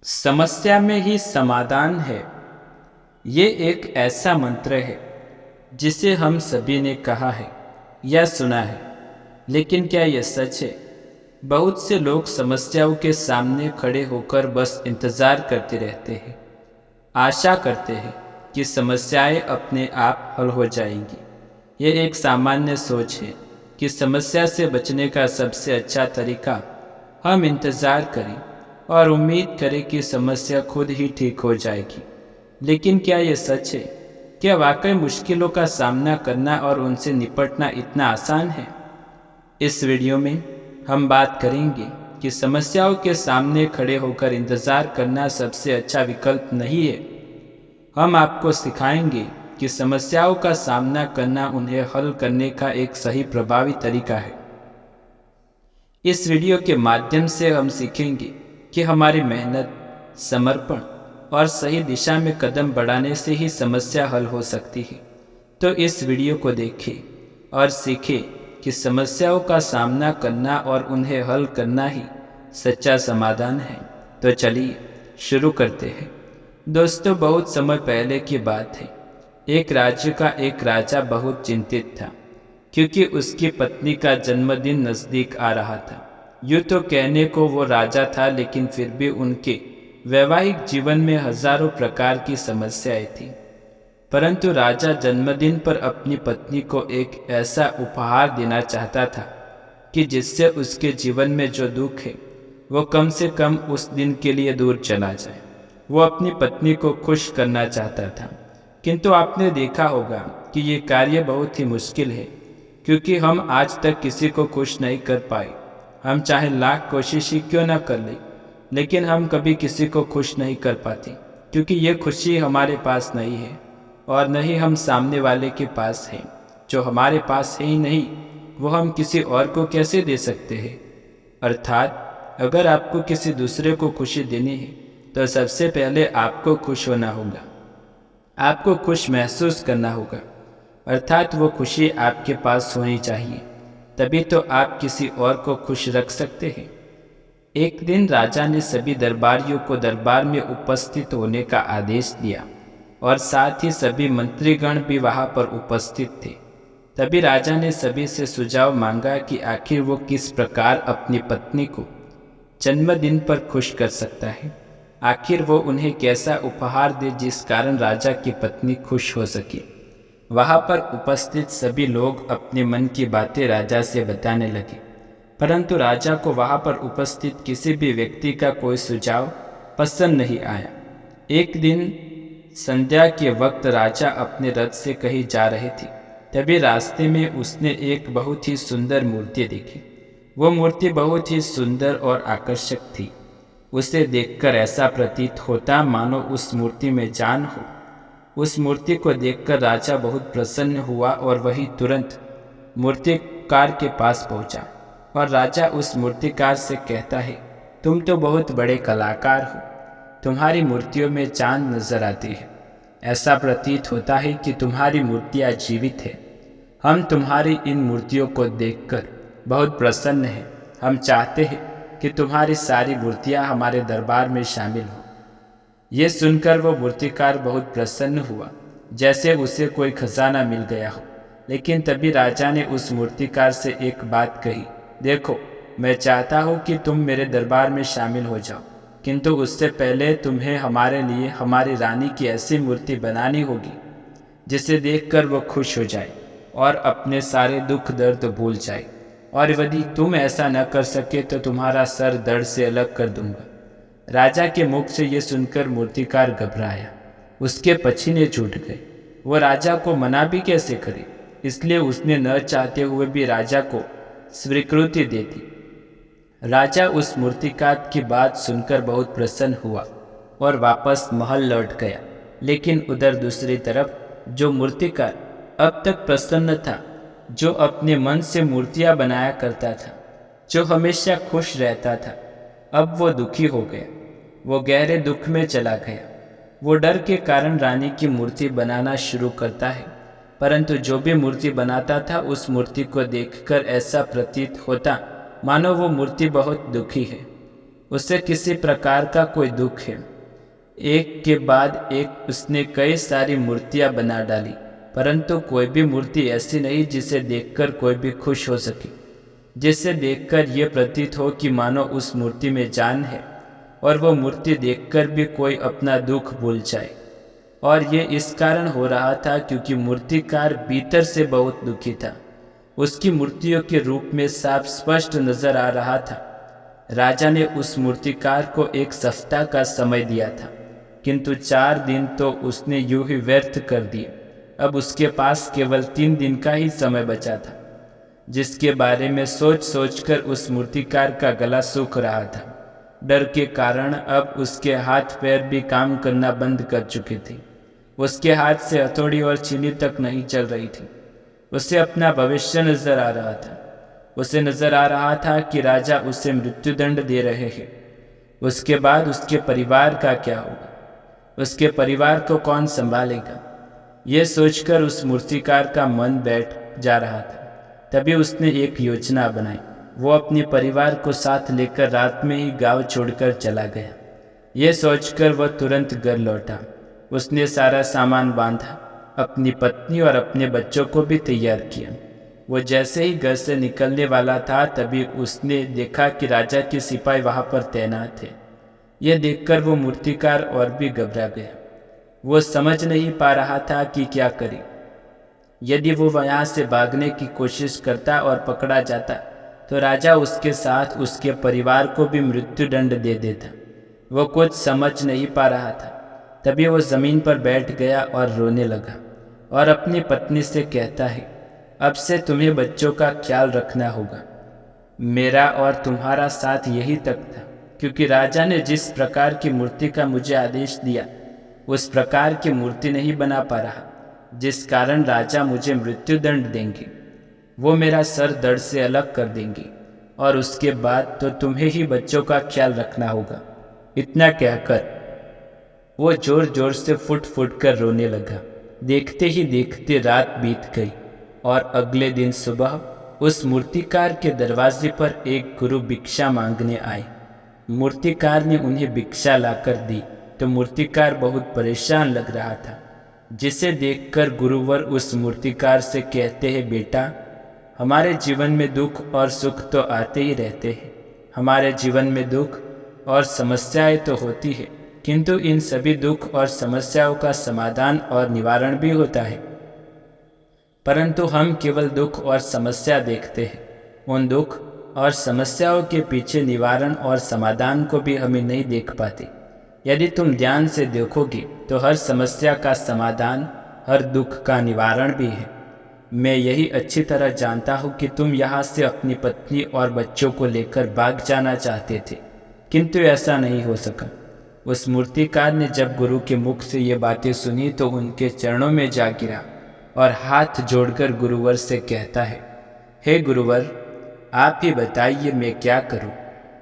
समस्या में ही समाधान है। ये एक ऐसा मंत्र है जिसे हम सभी ने कहा है या सुना है, लेकिन क्या यह सच है? बहुत से लोग समस्याओं के सामने खड़े होकर बस इंतज़ार करते रहते हैं, आशा करते हैं कि समस्याएं अपने आप हल हो जाएंगी। यह एक सामान्य सोच है कि समस्या से बचने का सबसे अच्छा तरीका हम इंतज़ार करें और उम्मीद करें कि समस्या खुद ही ठीक हो जाएगी। लेकिन क्या यह सच है? क्या वाकई मुश्किलों का सामना करना और उनसे निपटना इतना आसान है? इस वीडियो में हम बात करेंगे कि समस्याओं के सामने खड़े होकर इंतज़ार करना सबसे अच्छा विकल्प नहीं है। हम आपको सिखाएंगे कि समस्याओं का सामना करना उन्हें हल करने का एक सही प्रभावी तरीका है। इस वीडियो के माध्यम से हम सीखेंगे कि हमारी मेहनत, समर्पण और सही दिशा में कदम बढ़ाने से ही समस्या हल हो सकती है। तो इस वीडियो को देखें और सीखें कि समस्याओं का सामना करना और उन्हें हल करना ही सच्चा समाधान है। तो चलिए शुरू करते हैं। दोस्तों, बहुत समय पहले की बात है। एक राज्य का एक राजा बहुत चिंतित था, क्योंकि उसकी पत्नी का जन्मदिन नज़दीक आ रहा था। यूँ तो कहने को वो राजा था, लेकिन फिर भी उनके वैवाहिक जीवन में हजारों प्रकार की समस्याएं थीं। परंतु राजा जन्मदिन पर अपनी पत्नी को एक ऐसा उपहार देना चाहता था कि जिससे उसके जीवन में जो दुख है वो कम से कम उस दिन के लिए दूर चला जाए। वो अपनी पत्नी को खुश करना चाहता था, किंतु आपने देखा होगा कि ये कार्य बहुत ही मुश्किल है, क्योंकि हम आज तक किसी को खुश नहीं कर पाए। हम चाहे लाख कोशिश ही क्यों ना कर लें, लेकिन हम कभी किसी को खुश नहीं कर पाते, क्योंकि ये खुशी हमारे पास नहीं है और न ही हम सामने वाले के पास है। जो हमारे पास है ही नहीं, वो हम किसी और को कैसे दे सकते हैं? अर्थात अगर आपको किसी दूसरे को खुशी देनी है तो सबसे पहले आपको खुश होना होगा, आपको खुश महसूस करना होगा। अर्थात वो खुशी आपके पास होनी चाहिए, तभी तो आप किसी और को खुश रख सकते हैं। एक दिन राजा ने सभी दरबारियों को दरबार में उपस्थित होने का आदेश दिया और साथ ही सभी मंत्रीगण भी वहां पर उपस्थित थे। तभी राजा ने सभी से सुझाव मांगा कि आखिर वो किस प्रकार अपनी पत्नी को जन्मदिन पर खुश कर सकता है। आखिर वो उन्हें कैसा उपहार दे जिस कारण राजा की पत्नी खुश हो सके। वहां पर उपस्थित सभी लोग अपने मन की बातें राजा से बताने लगे, परंतु राजा को वहां पर उपस्थित किसी भी व्यक्ति का कोई सुझाव पसंद नहीं आया। एक दिन संध्या के वक्त राजा अपने रथ से कहीं जा रहे थे। तभी रास्ते में उसने एक बहुत ही सुंदर मूर्ति देखी। वो मूर्ति बहुत ही सुंदर और आकर्षक थी। उसे देखकर ऐसा प्रतीत होता मानो उस मूर्ति में जान हो। उस मूर्ति को देखकर राजा बहुत प्रसन्न हुआ और वही तुरंत मूर्तिकार के पास पहुंचा और राजा उस मूर्तिकार से कहता है, तुम तो बहुत बड़े कलाकार हो, तुम्हारी मूर्तियों में चांद नजर आती है। ऐसा प्रतीत होता है कि तुम्हारी मूर्तियाँ जीवित है। हम तुम्हारी इन मूर्तियों को देखकर बहुत प्रसन्न हैं। हम चाहते हैं कि तुम्हारी सारी मूर्तियाँ हमारे दरबार में शामिल हो। ये सुनकर वो मूर्तिकार बहुत प्रसन्न हुआ, जैसे उसे कोई खजाना मिल गया हो। लेकिन तभी राजा ने उस मूर्तिकार से एक बात कही, देखो, मैं चाहता हूँ कि तुम मेरे दरबार में शामिल हो जाओ, किंतु उससे पहले तुम्हें हमारे लिए हमारी रानी की ऐसी मूर्ति बनानी होगी जिसे देखकर वो खुश हो जाए और अपने सारे दुख दर्द भूल जाए। और यदि तुम ऐसा न कर सके तो तुम्हारा सर दर्द से अलग कर दूंगा। राजा के मुख से ये सुनकर मूर्तिकार घबराया, उसके पसीने छूट गए। वो राजा को मना भी कैसे करे, इसलिए उसने न चाहते हुए भी राजा को स्वीकृति दे दी। राजा उस मूर्तिकार की बात सुनकर बहुत प्रसन्न हुआ और वापस महल लौट गया। लेकिन उधर दूसरी तरफ जो मूर्तिकार अब तक प्रसन्न था, जो अपने मन से मूर्तियां बनाया करता था, जो हमेशा खुश रहता था, अब वो दुखी हो गया। वो गहरे दुख में चला गया। वो डर के कारण रानी की मूर्ति बनाना शुरू करता है, परंतु जो भी मूर्ति बनाता था उस मूर्ति को देखकर ऐसा प्रतीत होता मानो वो मूर्ति बहुत दुखी है। उसे किसी प्रकार का कोई दुख है। एक के बाद एक उसने कई सारी मूर्तियां बना डाली, परंतु कोई भी मूर्ति ऐसी नहीं जिसे देखकर कोई भी खुश हो सके, जिसे देखकर ये प्रतीत हो कि मानो उस मूर्ति में जान है, और वो मूर्ति देखकर भी कोई अपना दुख भूल जाए। और ये इस कारण हो रहा था क्योंकि मूर्तिकार भीतर से बहुत दुखी था। उसकी मूर्तियों के रूप में साफ स्पष्ट नजर आ रहा था। राजा ने उस मूर्तिकार को एक सप्ताह का समय दिया था, किंतु 4 दिन तो उसने यूं ही व्यर्थ कर दिए। अब उसके पास केवल 3 दिन का ही समय बचा था, जिसके बारे में सोच सोचकर उस मूर्तिकार का गला सूख रहा था। डर के कारण अब उसके हाथ पैर भी काम करना बंद कर चुके थे। उसके हाथ से हथौड़ी और छीनी तक नहीं चल रही थी। उसे अपना भविष्य नजर आ रहा था। उसे नजर आ रहा था कि राजा उसे मृत्युदंड दे रहे हैं। उसके बाद उसके परिवार का क्या होगा? उसके परिवार को कौन संभालेगा? यह सोचकर उस मूर्तिकार का मन बैठ जा रहा था। तभी उसने एक योजना बनाई। वो अपने परिवार को साथ लेकर रात में ही गांव छोड़कर चला गया। ये सोचकर वह तुरंत घर लौटा। उसने सारा सामान बांधा, अपनी पत्नी और अपने बच्चों को भी तैयार किया। वो जैसे ही घर से निकलने वाला था, तभी उसने देखा कि राजा के सिपाही वहां पर तैनात थे। यह देखकर वो मूर्तिकार और भी घबरा गया। वो समझ नहीं पा रहा था कि क्या करे। यदि वो यहाँ से भागने की कोशिश करता और पकड़ा जाता, तो राजा उसके साथ उसके परिवार को भी मृत्युदंड दे देता। वो कुछ समझ नहीं पा रहा था। तभी वो जमीन पर बैठ गया और रोने लगा और अपनी पत्नी से कहता है, अब से तुम्हें बच्चों का ख्याल रखना होगा। मेरा और तुम्हारा साथ यही तक था, क्योंकि राजा ने जिस प्रकार की मूर्ति का मुझे आदेश दिया, उस प्रकार की मूर्ति नहीं बना पा रहा, जिस कारण राजा मुझे मृत्युदंड देंगे। वो मेरा सर धड़ से अलग कर देंगे और उसके बाद तो तुम्हें ही बच्चों का ख्याल रखना होगा। इतना कहकर वो जोर जोर से फुट फुट कर रोने लगा। देखते ही देखते रात बीत गई और अगले दिन सुबह उस मूर्तिकार के दरवाजे पर एक गुरु भिक्षा मांगने आए। मूर्तिकार ने उन्हें भिक्षा लाकर दी तो मूर्तिकार बहुत परेशान लग रहा था, जिसे देखकर गुरुवर उस मूर्तिकार से कहते हैं, बेटा, हमारे जीवन में दुख और सुख तो आते ही रहते हैं। हमारे जीवन में दुख और समस्याएं तो होती है, किंतु इन सभी दुख और समस्याओं का समाधान और निवारण भी होता है। परंतु हम केवल दुख और समस्या देखते हैं। उन दुख और समस्याओं के पीछे निवारण और समाधान को भी हमें नहीं देख पाते। यदि तुम ध्यान से देखोगे तो हर समस्या का समाधान, हर दुख का निवारण भी है। मैं यही अच्छी तरह जानता हूँ कि तुम यहाँ से अपनी पत्नी और बच्चों को लेकर भाग जाना चाहते थे, किंतु ऐसा नहीं हो सका। उस मूर्तिकार ने जब गुरु के मुख से ये बातें सुनी तो उनके चरणों में जा गिरा और हाथ जोड़कर गुरुवर से कहता है, हे गुरुवर, आप ही बताइए मैं क्या करूं?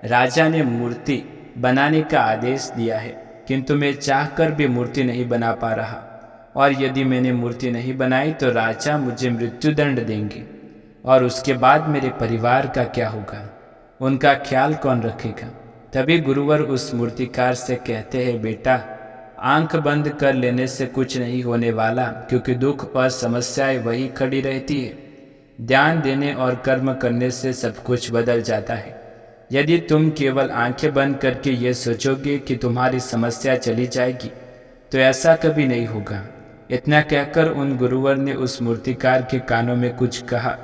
राजा ने मूर्ति बनाने का आदेश दिया है, किंतु मैं चाहकर भी मूर्ति नहीं बना पा रहा, और यदि मैंने मूर्ति नहीं बनाई तो राजा मुझे मृत्युदंड देंगे, और उसके बाद मेरे परिवार का क्या होगा? उनका ख्याल कौन रखेगा? तभी गुरुवर उस मूर्तिकार से कहते हैं, बेटा, आंख बंद कर लेने से कुछ नहीं होने वाला, क्योंकि दुख और समस्याएं वही खड़ी रहती है। ध्यान देने और कर्म करने से सब कुछ बदल जाता है। यदि तुम केवल आंखें बंद करके ये सोचोगे कि तुम्हारी समस्या चली जाएगी, तो ऐसा कभी नहीं होगा। इतना कहकर उन गुरुवर ने उस मूर्तिकार के कानों में कुछ कहा।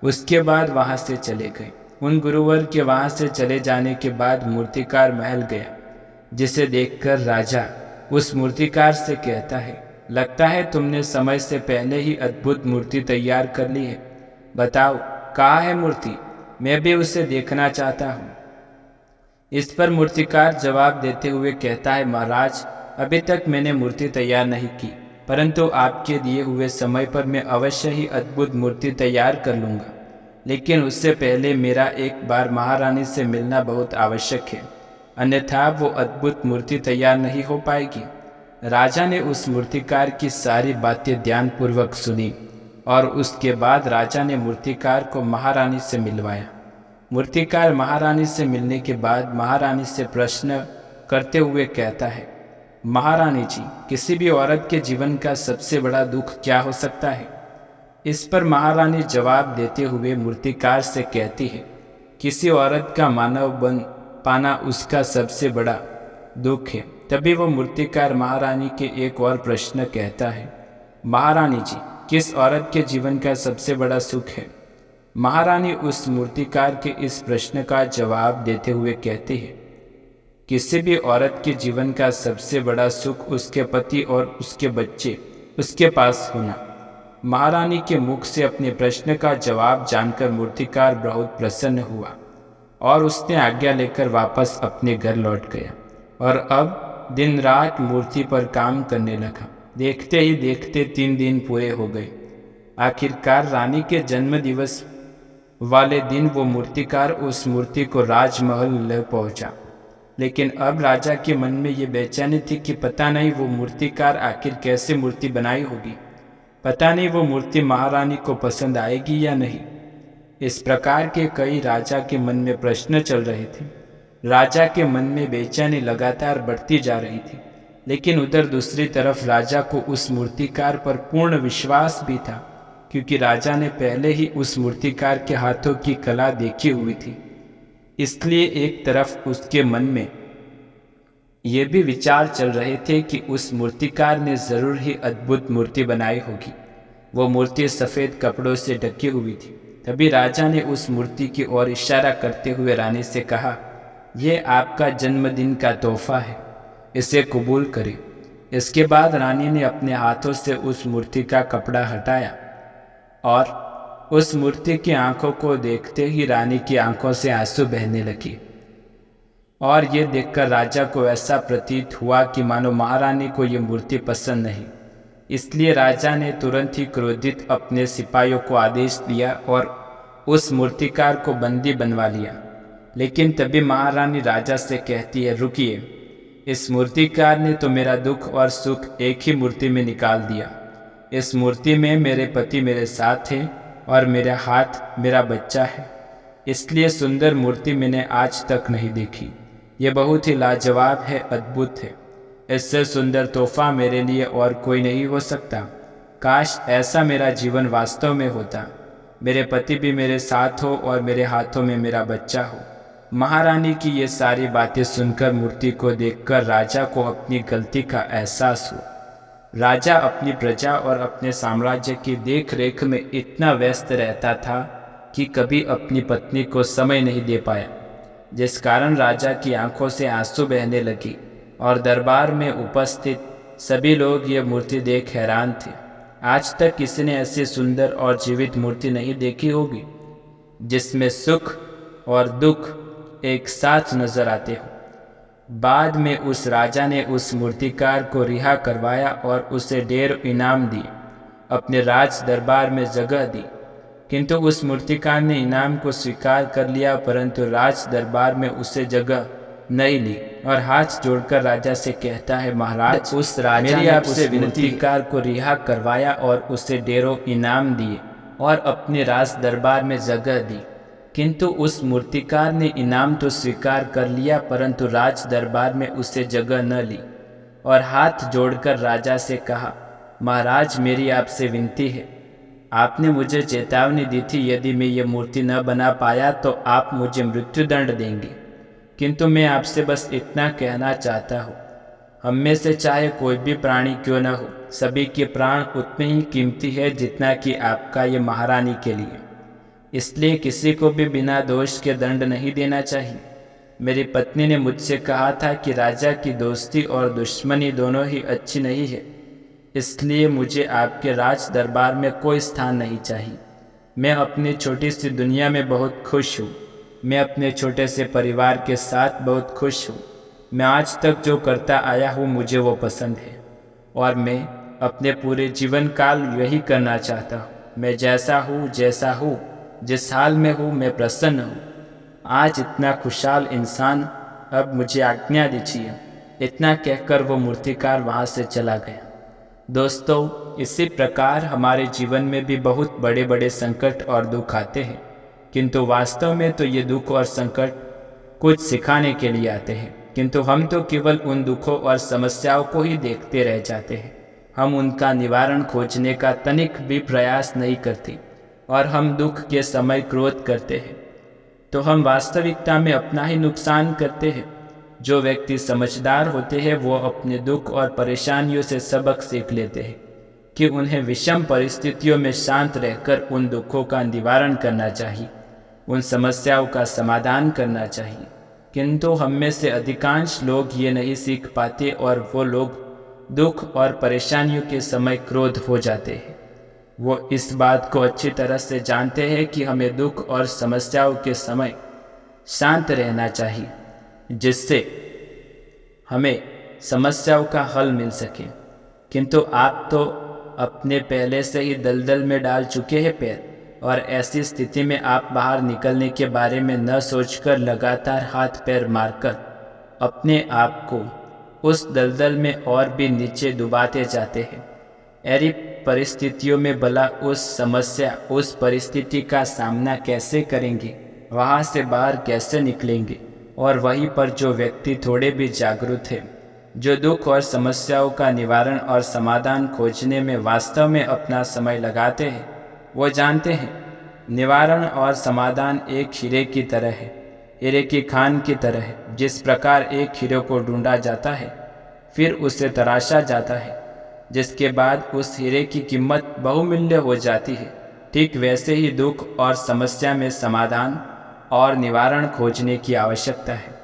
उसके बाद वहां से चले गए। उन गुरुवर के वहां से चले जाने के बाद मूर्तिकार महल गया, जिसे देखकर राजा उस मूर्तिकार से कहता है, लगता है तुमने समय से पहले ही अद्भुत मूर्ति तैयार कर ली है। बताओ, कहाँ है मूर्ति? मैं भी उसे देखना चाहता हूँ। इस पर मूर्तिकार जवाब देते हुए कहता है, महाराज, अभी तक मैंने मूर्ति तैयार नहीं की, परंतु आपके दिए हुए समय पर मैं अवश्य ही अद्भुत मूर्ति तैयार कर लूँगा। लेकिन उससे पहले मेरा एक बार महारानी से मिलना बहुत आवश्यक है, अन्यथा वो अद्भुत मूर्ति तैयार नहीं हो पाएगी। राजा ने उस मूर्तिकार की सारी बातें ध्यानपूर्वक सुनी और उसके बाद राजा ने मूर्तिकार को महारानी से मिलवाया। मूर्तिकार महारानी से मिलने के बाद महारानी से प्रश्न करते हुए कहता है, महारानी जी, किसी भी औरत के जीवन का सबसे बड़ा दुख क्या हो सकता है? इस पर महारानी जवाब देते हुए मूर्तिकार से कहती है, किसी औरत का मानव बन पाना उसका सबसे बड़ा दुख है। तभी वो मूर्तिकार महारानी के एक और प्रश्न कहता है, महारानी जी, किस औरत के जीवन का सबसे बड़ा सुख है? महारानी उस मूर्तिकार के इस प्रश्न का जवाब देते हुए कहती है, किसी भी औरत के जीवन का सबसे बड़ा सुख उसके पति और उसके बच्चे उसके पास होना। महारानी के मुख से अपने प्रश्न का जवाब जानकर मूर्तिकार बहुत प्रसन्न हुआ और उसने आज्ञा लेकर वापस अपने घर लौट गया और अब दिन रात मूर्ति पर काम करने लगा। देखते ही देखते 3 दिन पूरे हो गए। आखिरकार रानी के जन्म दिवस वाले दिन वो मूर्तिकार उस मूर्ति को राजमहल ले पहुंचा। लेकिन अब राजा के मन में ये बेचैनी थी कि पता नहीं वो मूर्तिकार आखिर कैसे मूर्ति बनाई होगी, पता नहीं वो मूर्ति महारानी को पसंद आएगी या नहीं। इस प्रकार के कई राजा के मन में प्रश्न चल रहे थे। राजा के मन में बेचैनी लगातार बढ़ती जा रही थी, लेकिन उधर दूसरी तरफ राजा को उस मूर्तिकार पर पूर्ण विश्वास भी था, क्योंकि राजा ने पहले ही उस मूर्तिकार के हाथों की कला देखी हुई थी। इसलिए एक तरफ उसके मन में ये भी विचार चल रहे थे कि उस मूर्तिकार ने जरूर ही अद्भुत मूर्ति बनाई होगी। वो मूर्ति सफ़ेद कपड़ों से ढकी हुई थी। तभी राजा ने उस मूर्ति की ओर इशारा करते हुए रानी से कहा, यह आपका जन्मदिन का तोहफा है, इसे कबूल करें। इसके बाद रानी ने अपने हाथों से उस मूर्ति का कपड़ा हटाया और उस मूर्ति की आंखों को देखते ही रानी की आंखों से आंसू बहने लगे और ये देखकर राजा को ऐसा प्रतीत हुआ कि मानो महारानी को ये मूर्ति पसंद नहीं। इसलिए राजा ने तुरंत ही क्रोधित अपने सिपाहियों को आदेश दिया और उस मूर्तिकार को बंदी बनवा लिया। लेकिन तभी महारानी राजा से कहती है, रुकिए, इस मूर्तिकार ने तो मेरा दुख और सुख एक ही मूर्ति में निकाल दिया। इस मूर्ति में मेरे पति मेरे साथ हैं और मेरा हाथ मेरा बच्चा है। इसलिए सुंदर मूर्ति मैंने आज तक नहीं देखी। ये बहुत ही लाजवाब है, अद्भुत है। इससे सुंदर तोहफा मेरे लिए और कोई नहीं हो सकता। काश ऐसा मेरा जीवन वास्तव में होता, मेरे पति भी मेरे साथ हो और मेरे हाथों में मेरा बच्चा हो। महारानी की ये सारी बातें सुनकर मूर्ति को देखकर राजा को अपनी गलती का एहसास हुआ। राजा अपनी प्रजा और अपने साम्राज्य की देख रेख में इतना व्यस्त रहता था कि कभी अपनी पत्नी को समय नहीं दे पाया, जिस कारण राजा की आंखों से आंसू बहने लगी और दरबार में उपस्थित सभी लोग ये मूर्ति देख हैरान थे। आज तक किसी ने ऐसी सुंदर और जीवित मूर्ति नहीं देखी होगी, जिसमें सुख और दुख एक साथ नजर आते हो। बाद में उस राजा ने उस मूर्तिकार को रिहा करवाया और उसे ढेर इनाम दिए, अपने राज दरबार में जगह दी। किंतु उस मूर्तिकार ने इनाम को स्वीकार कर लिया, परंतु राज दरबार में उसे जगह नहीं ली और हाथ जोड़कर राजा से कहता है, महाराज, उस राजा ने आपसे मूर्तिकार को रिहा करवाया और उसे ढेरों इनाम दिए और अपने राज दरबार में जगह दी। किंतु उस मूर्तिकार ने इनाम तो स्वीकार कर लिया, परंतु राज दरबार में उसे जगह न ली और हाथ जोड़कर राजा से कहा, महाराज, मेरी आपसे विनती है, आपने मुझे चेतावनी दी थी, यदि मैं ये मूर्ति न बना पाया तो आप मुझे मृत्युदंड देंगे। किंतु मैं आपसे बस इतना कहना चाहता हूँ, हम में से चाहे कोई भी प्राणी क्यों न हो, सभी के प्राण उतने ही कीमती है जितना कि आपका ये महारानी के लिए। इसलिए किसी को भी बिना दोष के दंड नहीं देना चाहिए। मेरी पत्नी ने मुझसे कहा था कि राजा की दोस्ती और दुश्मनी दोनों ही अच्छी नहीं है, इसलिए मुझे आपके राज दरबार में कोई स्थान नहीं चाहिए। मैं अपनी छोटी सी दुनिया में बहुत खुश हूँ। मैं अपने छोटे से परिवार के साथ बहुत खुश हूँ। मैं आज तक जो करता आया हूँ मुझे वो पसंद है और मैं अपने पूरे जीवन काल यही करना चाहता हूँ। मैं जैसा हूँ, जिस हाल में हूँ, मैं प्रसन्न हूँ। आज इतना खुशहाल इंसान, अब मुझे आज्ञा दीजिए। इतना कहकर वो मूर्तिकार वहाँ से चला गया। दोस्तों, इसी प्रकार हमारे जीवन में भी बहुत बड़े बड़े संकट और दुख आते हैं, किंतु वास्तव में तो ये दुख और संकट कुछ सिखाने के लिए आते हैं, किंतु हम तो केवल उन दुखों और समस्याओं को ही देखते रह जाते हैं। हम उनका निवारण खोजने का तनिक भी प्रयास नहीं करते और हम दुख के समय क्रोध करते हैं, तो हम वास्तविकता में अपना ही नुकसान करते हैं। जो व्यक्ति समझदार होते हैं वो अपने दुख और परेशानियों से सबक सीख लेते हैं कि उन्हें विषम परिस्थितियों में शांत रहकर उन दुखों का निवारण करना चाहिए, उन समस्याओं का समाधान करना चाहिए। किंतु हम में से अधिकांश लोग ये नहीं सीख पाते और वो लोग दुख और परेशानियों के समय क्रोध हो जाते हैं। वो इस बात को अच्छी तरह से जानते हैं कि हमें दुख और समस्याओं के समय शांत रहना चाहिए, जिससे हमें समस्याओं का हल मिल सके। किंतु आप तो अपने पहले से ही दलदल में डाल चुके हैं पैर, और ऐसी स्थिति में आप बाहर निकलने के बारे में न सोचकर लगातार हाथ पैर मारकर अपने आप को उस दलदल में और भी नीचे डुबाते जाते हैं। ऐसी परिस्थितियों में भला उस समस्या, उस परिस्थिति का सामना कैसे करेंगे, वहाँ से बाहर कैसे निकलेंगे? और वहीं पर जो व्यक्ति थोड़े भी जागरूक है, जो दुख और समस्याओं का निवारण और समाधान खोजने में वास्तव में अपना समय लगाते हैं, वो जानते हैं निवारण और समाधान एक हीरे की तरह है, हीरे की खान की तरह है। जिस प्रकार एक हीरे को ढूंढा जाता है, फिर उसे तराशा जाता है, जिसके बाद उस हीरे की कीमत बहुमूल्य हो जाती है, ठीक वैसे ही दुख और समस्या में समाधान और निवारण खोजने की आवश्यकता है।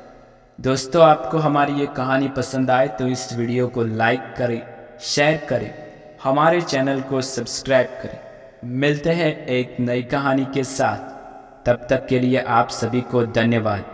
दोस्तों, आपको हमारी ये कहानी पसंद आए तो इस वीडियो को लाइक करें, शेयर करें, हमारे चैनल को सब्सक्राइब करें। मिलते हैं एक नई कहानी के साथ, तब तक के लिए आप सभी को धन्यवाद।